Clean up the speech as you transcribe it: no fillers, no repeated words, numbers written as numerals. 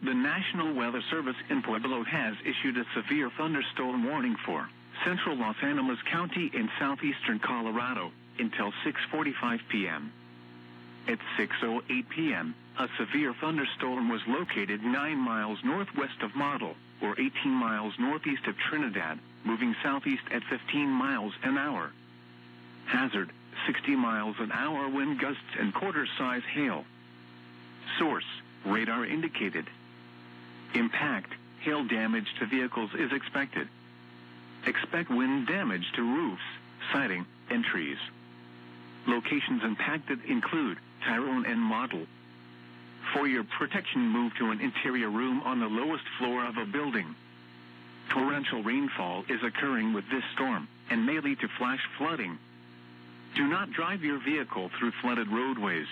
The National Weather Service in Pueblo has issued a severe thunderstorm warning for central Los Animas County in southeastern Colorado until 6:45 p.m. At 6:08 p.m., a severe thunderstorm was located 9 miles northwest of Model, or 18 miles northeast of Trinidad, moving southeast at 15 miles an hour. Hazard, 60 miles an hour wind gusts and quarter-size hail. Source, radar indicated. Impact, hail damage to vehicles is expected. Expect wind damage to roofs, siding, and trees. Locations impacted include Tyrone and Model. For your protection, move to an interior room on the lowest floor of a building. Torrential rainfall is occurring with this storm and may lead to flash flooding. Do not drive your vehicle through flooded roadways.